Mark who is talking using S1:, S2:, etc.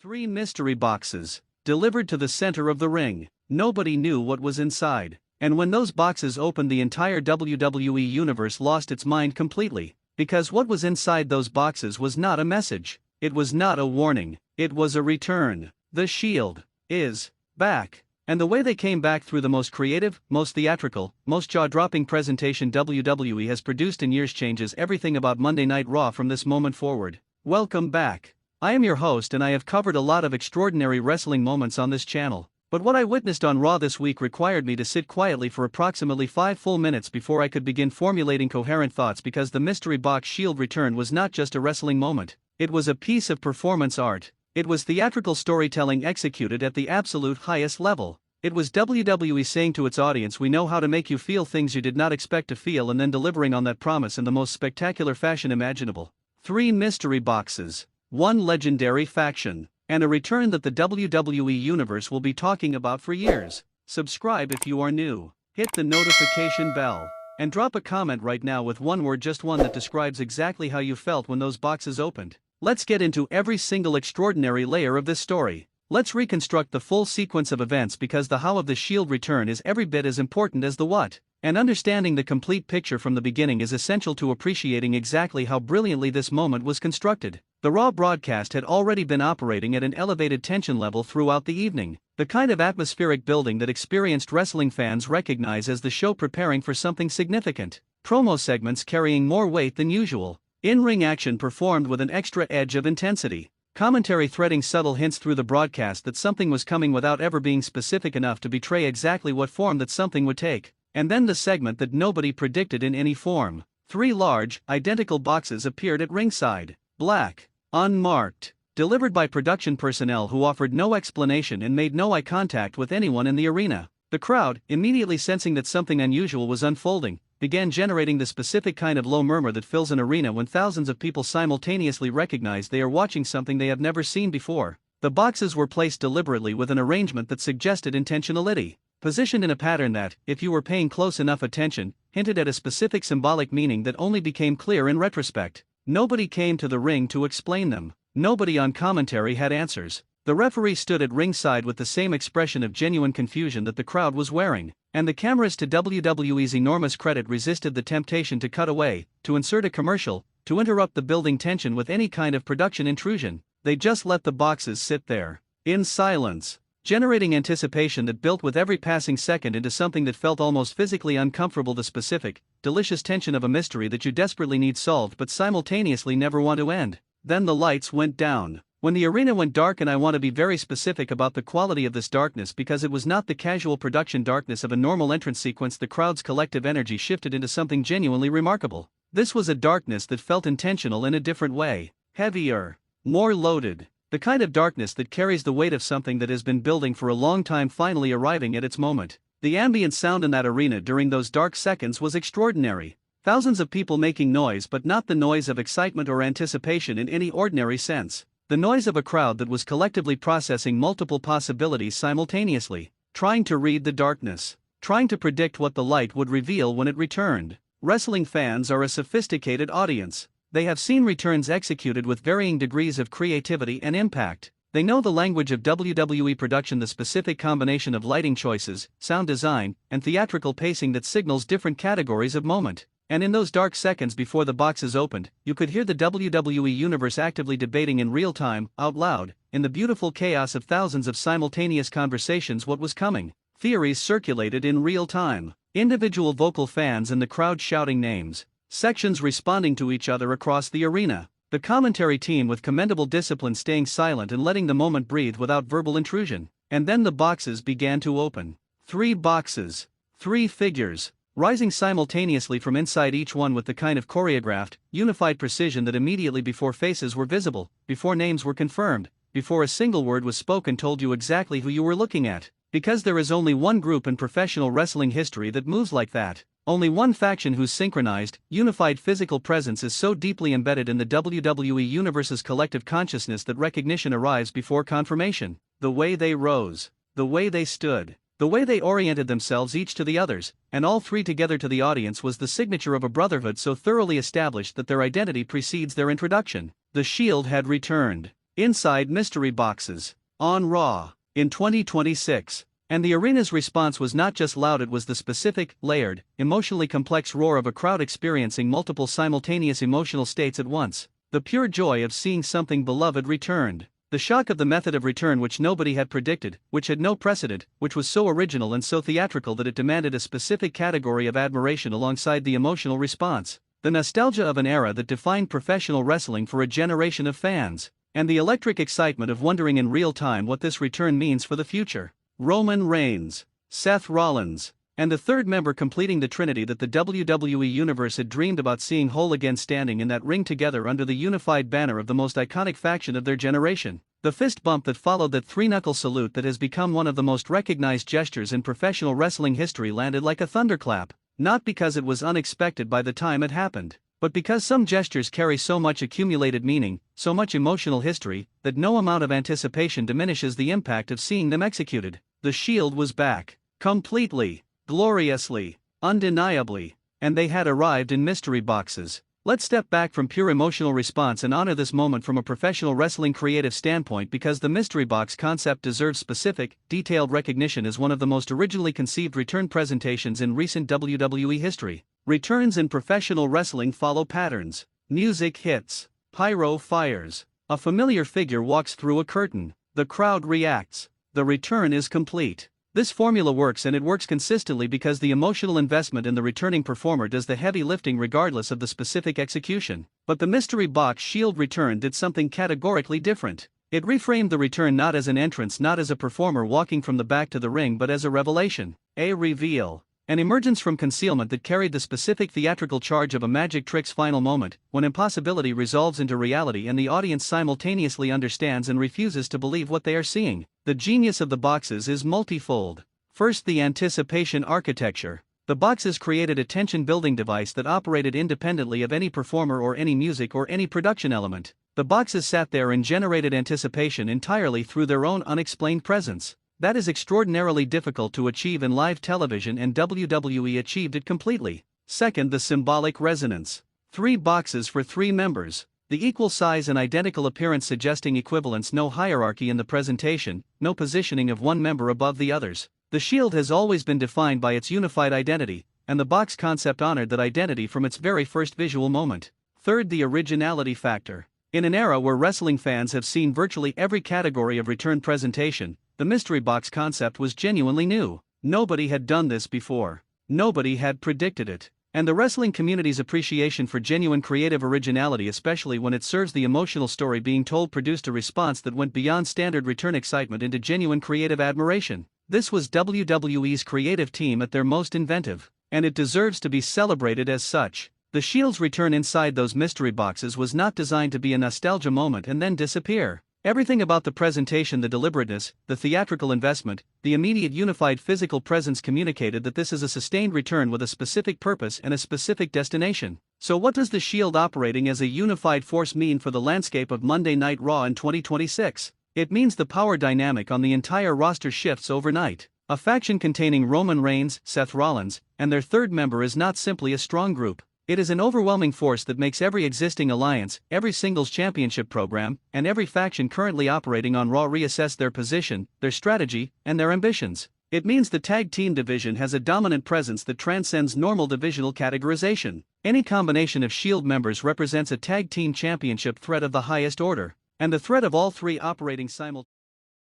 S1: 3 mystery boxes, delivered to the center of the ring. Nobody knew what was inside. And when those boxes opened, the entire WWE universe lost its mind completely. Because what was inside those boxes was not a message. It was not a warning. It was a return. The Shield is back. And the way they came back through the most creative, most theatrical, most jaw-dropping presentation WWE has produced in years changes everything about Monday Night Raw from this moment forward. Welcome back. I am your host and I have covered a lot of extraordinary wrestling moments on this channel. But what I witnessed on Raw this week required me to sit quietly for approximately 5 full minutes before I could begin formulating coherent thoughts, because the mystery box Shield return was not just a wrestling moment. It was a piece of performance art. It was theatrical storytelling executed at the absolute highest level. It was WWE saying to its audience, we know how to make you feel things you did not expect to feel, and then delivering on that promise in the most spectacular fashion imaginable. 3 mystery boxes, 1 legendary faction, and a return that the WWE Universe will be talking about for years. Subscribe if you are new, hit the notification bell, and drop a comment right now with one word, just one, that describes exactly how you felt when those boxes opened. Let's get into every single extraordinary layer of this story. Let's reconstruct the full sequence of events, because the how of the Shield return is every bit as important as the what. And understanding the complete picture from the beginning is essential to appreciating exactly how brilliantly this moment was constructed. The Raw broadcast had already been operating at an elevated tension level throughout the evening, the kind of atmospheric building that experienced wrestling fans recognize as the show preparing for something significant. Promo segments carrying more weight than usual. In-ring action performed with an extra edge of intensity. Commentary threading subtle hints through the broadcast that something was coming without ever being specific enough to betray exactly what form that something would take. And then the segment that nobody predicted in any form. 3 large, identical boxes appeared at ringside. Black, unmarked, delivered by production personnel who offered no explanation and made no eye contact with anyone in the arena. The crowd, immediately sensing that something unusual was unfolding, began generating the specific kind of low murmur that fills an arena when thousands of people simultaneously recognize they are watching something they have never seen before. The boxes were placed deliberately with an arrangement that suggested intentionality, positioned in a pattern that, if you were paying close enough attention, hinted at a specific symbolic meaning that only became clear in retrospect. Nobody came to the ring to explain them. Nobody on commentary had answers. The referee stood at ringside with the same expression of genuine confusion that the crowd was wearing, and the cameras, to WWE's enormous credit, resisted the temptation to cut away, to insert a commercial, to interrupt the building tension with any kind of production intrusion. They just let the boxes sit there, in silence, generating anticipation that built with every passing second into something that felt almost physically uncomfortable, the specific, delicious tension of a mystery that you desperately need solved but simultaneously never want to end. Then the lights went down. When the arena went dark, and I want to be very specific about the quality of this darkness, because it was not the casual production darkness of a normal entrance sequence, the crowd's collective energy shifted into something genuinely remarkable. This was a darkness that felt intentional in a different way. Heavier, more loaded. The kind of darkness that carries the weight of something that has been building for a long time finally arriving at its moment. The ambient sound in that arena during those dark seconds was extraordinary. Thousands of people making noise, but not the noise of excitement or anticipation in any ordinary sense. The noise of a crowd that was collectively processing multiple possibilities simultaneously, trying to read the darkness, trying to predict what the light would reveal when it returned. Wrestling fans are a sophisticated audience. They have seen returns executed with varying degrees of creativity and impact. They know the language of WWE production, the specific combination of lighting choices, sound design, and theatrical pacing that signals different categories of moment. And in those dark seconds before the boxes opened, you could hear the WWE Universe actively debating in real time, out loud, in the beautiful chaos of thousands of simultaneous conversations, what was coming. Theories circulated in real time. Individual vocal fans in the crowd shouting names. Sections responding to each other across the arena. The commentary team with commendable discipline staying silent and letting the moment breathe without verbal intrusion. And then the boxes began to open. 3 boxes. 3 figures, rising simultaneously from inside each one with the kind of choreographed, unified precision that immediately before faces were visible, before names were confirmed, before a single word was spoken, told you exactly who you were looking at. Because there is only one group in professional wrestling history that moves like that. Only one faction whose synchronized, unified physical presence is so deeply embedded in the WWE Universe's collective consciousness that recognition arrives before confirmation. The way they rose, the way they stood, the way they oriented themselves each to the others, and all 3 together to the audience, was the signature of a brotherhood so thoroughly established that their identity precedes their introduction. The Shield had returned. inside mystery boxes, on Raw, in 2026. And the arena's response was not just loud, it was the specific, layered, emotionally complex roar of a crowd experiencing multiple simultaneous emotional states at once. The pure joy of seeing something beloved returned. The shock of the method of return which nobody had predicted, which had no precedent, which was so original and so theatrical that it demanded a specific category of admiration alongside the emotional response. The nostalgia of an era that defined professional wrestling for a generation of fans. And the electric excitement of wondering in real time what this return means for the future. Roman Reigns, Seth Rollins, and the third member completing the trinity that the WWE Universe had dreamed about seeing whole again, standing in that ring together under the unified banner of the most iconic faction of their generation. The fist bump that followed, that three-knuckle salute that has become one of the most recognized gestures in professional wrestling history, landed like a thunderclap, not because it was unexpected by the time it happened, but because some gestures carry so much accumulated meaning, so much emotional history, that no amount of anticipation diminishes the impact of seeing them executed. The Shield was back. Completely. Gloriously. Undeniably. And they had arrived in mystery boxes. Let's step back from pure emotional response and honor this moment from a professional wrestling creative standpoint, because the mystery box concept deserves specific, detailed recognition as one of the most originally conceived return presentations in recent WWE history. Returns in professional wrestling follow patterns. Music hits. Pyro fires. A familiar figure walks through a curtain. The crowd reacts. The return is complete. This formula works, and it works consistently because the emotional investment in the returning performer does the heavy lifting regardless of the specific execution. But the mystery box Shield return did something categorically different. It reframed the return not as an entrance, not as a performer walking from the back to the ring, but as a revelation, a reveal. An emergence from concealment that carried the specific theatrical charge of a magic trick's final moment, when impossibility resolves into reality and the audience simultaneously understands and refuses to believe what they are seeing. The genius of the boxes is multifold. First, the anticipation architecture. The boxes created a tension-building device that operated independently of any performer or any music or any production element. The boxes sat there and generated anticipation entirely through their own unexplained presence. That is extraordinarily difficult to achieve in live television, and WWE achieved it completely. Second, the symbolic resonance. 3 boxes for 3 members. The equal size and identical appearance suggesting equivalence, no hierarchy in the presentation, no positioning of one member above the others. The Shield has always been defined by its unified identity, and the box concept honored that identity from its very first visual moment. Third, the originality factor. In an era where wrestling fans have seen virtually every category of return presentation, the mystery box concept was genuinely new. Nobody had done this before. Nobody had predicted it. And the wrestling community's appreciation for genuine creative originality, especially when it serves the emotional story being told, produced a response that went beyond standard return excitement into genuine creative admiration. This was WWE's creative team at their most inventive, and it deserves to be celebrated as such. The Shield's return inside those mystery boxes was not designed to be a nostalgia moment and then disappear. Everything about the presentation, the deliberateness, the theatrical investment, the immediate unified physical presence communicated that this is a sustained return with a specific purpose and a specific destination. So what does the Shield operating as a unified force mean for the landscape of Monday Night Raw in 2026? It means the power dynamic on the entire roster shifts overnight. A faction containing Roman Reigns, Seth Rollins, and their third member is not simply a strong group. It is an overwhelming force that makes every existing alliance, every singles championship program, and every faction currently operating on Raw reassess their position, their strategy, and their ambitions. It means the tag team division has a dominant presence that transcends normal divisional categorization. Any combination of Shield members represents a tag team championship threat of the highest order, and the threat of all 3 operating simultaneously